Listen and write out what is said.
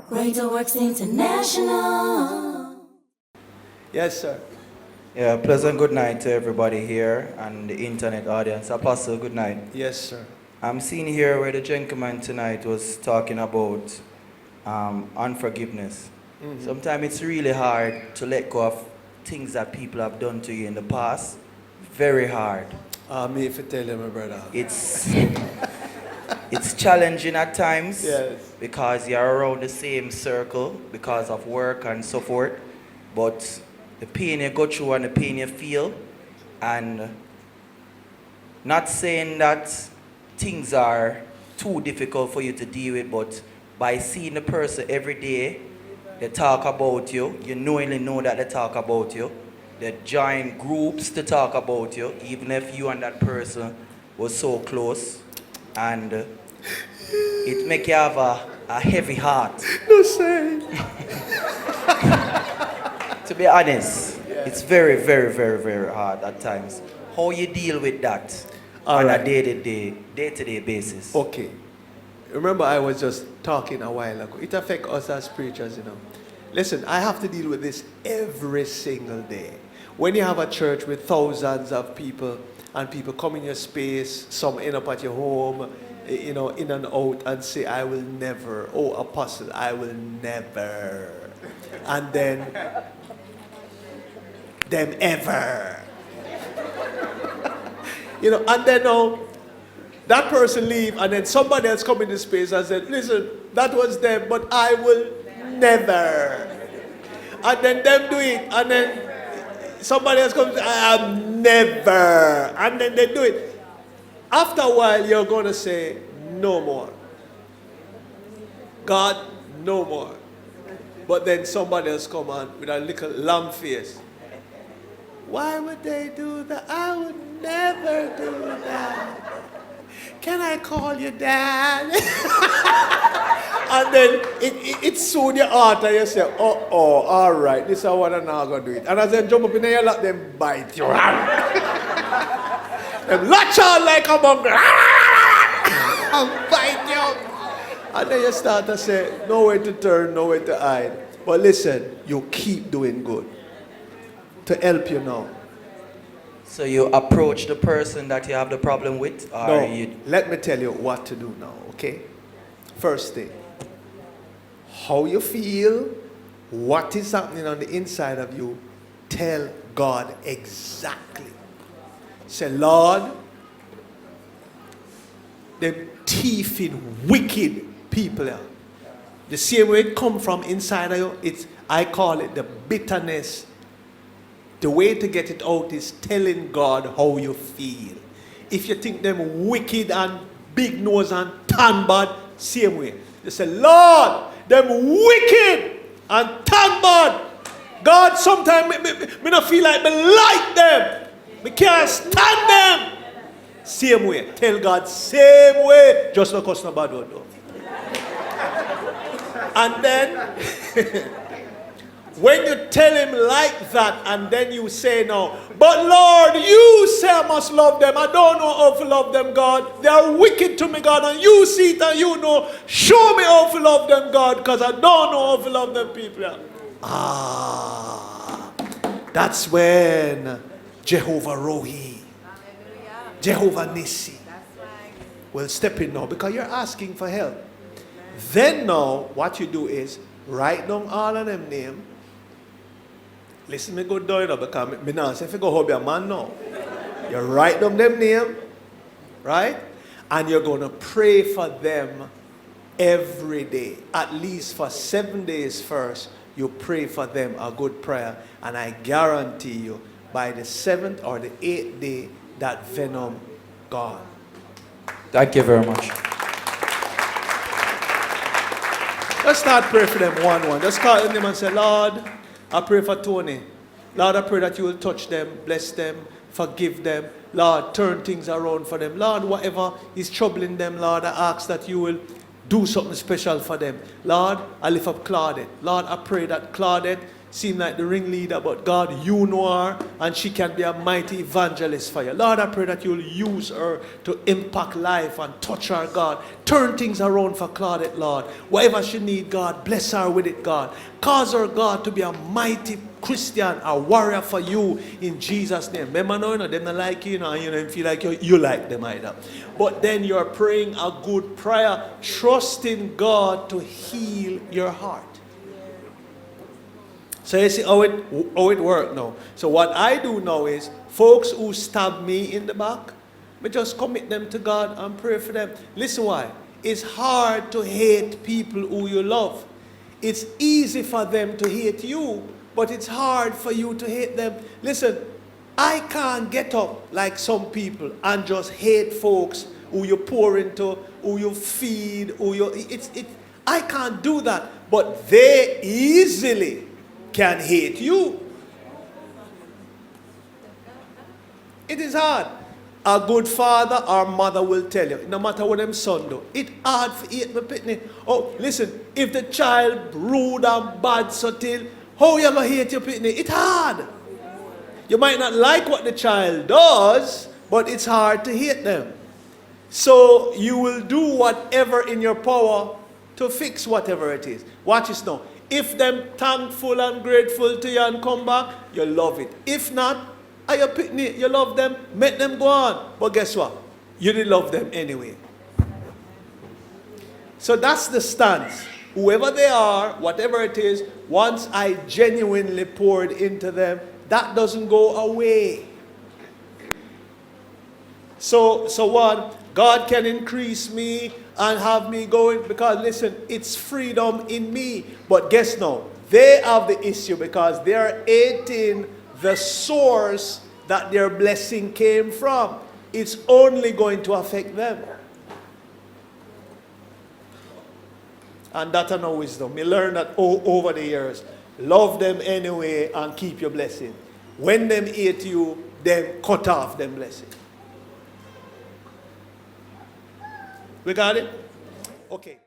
Greater Works International. Yes, sir. Yeah, pleasant good night to everybody here and the internet audience. Apostle, good night. Yes, sir. I'm seeing here where the gentleman tonight was talking about unforgiveness. Sometimes it's really hard to let go of things that people have done to you in the past. Very hard. Me if you tell you, my brother. It's challenging at times Yes. because you're around the same circle because of work and so forth. But the pain you go through and the pain you feel, and not saying that things are too difficult for you to deal with, but by seeing the person every day, they talk about you, you knowingly know that they talk about you, they join groups to talk about you, even if you and that person was so close, and it make you have a heavy heart. No say. To be honest, it's very, very, very, very hard at times. How you deal with that on a day-to-day basis? Okay. Remember I was just talking a while ago. It affects us as preachers, you know. Listen, I have to deal with this every single day. When you have a church with thousands of people and people come in your space, some end up at your home, you know, in and out, and say, I will never, oh apostle, I will never. And then, them ever. You know, and then now, that person leave, and then somebody else come in the space and said, listen, that was them, but I will never. And then them do it, and then somebody else comes, I am never. And then they do it. After a while, you're going to say, no more. God, no more. But then somebody else come on with a little lamb face. Why would they do that? I would never do that. Can I call you dad? And then it soothes your heart and you say, oh, all right, this is what I'm not going to do it. And as they jump up in your lap, them bite your hand. Them latch out like a mongrel. And bite you. And then you start to say, nowhere to turn, nowhere to hide. But listen, you keep doing good to help you now. So you approach the person that you have the problem with? Or No, you... let me tell you what to do now, okay? First thing, how you feel, what is happening on the inside of you, tell God exactly. Say, Lord, them thieving, wicked people are. The same way it come from inside of you, I call it the bitterness. The way to get it out is telling God how you feel. If you think them wicked and big nose and tan bad, same way. You say, Lord, them wicked and tan bad. God, sometimes me not feel like me like them. Me can't stand them. Same way. Tell God, same way. Just no cause no bad word though. And then, when you tell him like that, and then you say no, but Lord, you say I must love them. I don't know how to love them, God. They are wicked to me, God, and you see it and you know. Show me how to love them, God, because I don't know how to love them people. That's when Jehovah Rohi, Jehovah Nissi will step in now, because you're asking for help. Then now, what you do is write down all of them names. Listen, me go down, you know, because me not say if you go home your man now. You write down them name, right? And you're going to pray for them every day. At least for 7 days first, you pray for them a good prayer. And I guarantee you, by the 7th or the 8th day, that venom gone. Thank you very much. Let's start praying for them one. Just call them and say, Lord, I pray for Tony. Lord, I pray that you will touch them, bless them, forgive them. Lord, turn things around for them. Lord, whatever is troubling them, Lord, I ask that you will do something special for them. Lord, I lift up Claudette. Lord, I pray that Claudette seem like the ringleader, but God, you know her, and she can be a mighty evangelist for you. Lord, I pray that you'll use her to impact life and touch her, God. Turn things around for Claudette, Lord. Whatever she needs, God, bless her with it, God. Cause her, God, to be a mighty Christian, a warrior for you in Jesus' name. Remember, no, them not like you, and you feel like you like them either. But then you're praying a good prayer, trusting God to heal your heart. So you see how it works now. So what I do now is, folks who stab me in the back, I just commit them to God and pray for them. Listen why. It's hard to hate people who you love. It's easy for them to hate you, but it's hard for you to hate them. Listen, I can't get up like some people and just hate folks who you pour into, who you feed, I can't do that. But they easily can hate you. It is hard. A good father or mother will tell you, no matter what them son do, it's hard for hate my pitney. Oh, listen, if the child rude and bad subtle, how you gonna hate your pitney? It's hard. You might not like what the child does, but it's hard to hate them. So you will do whatever in your power to fix whatever it is. Watch this now. If them thankful and grateful to you and come back, you love it. If not, are you picnic, you love them, make them go on. But guess what? You didn't love them anyway. So that's the stance. Whoever they are, whatever it is, once I genuinely poured into them, that doesn't go away. So what? God can increase me and have me going, because listen, it's freedom in me. But guess now, they have the issue because they are eating the source that their blessing came from. It's only going to affect them. And that's no wisdom. You learn that over the years. Love them anyway and keep your blessing. When them hate you, then cut off them blessing. We got it? Okay.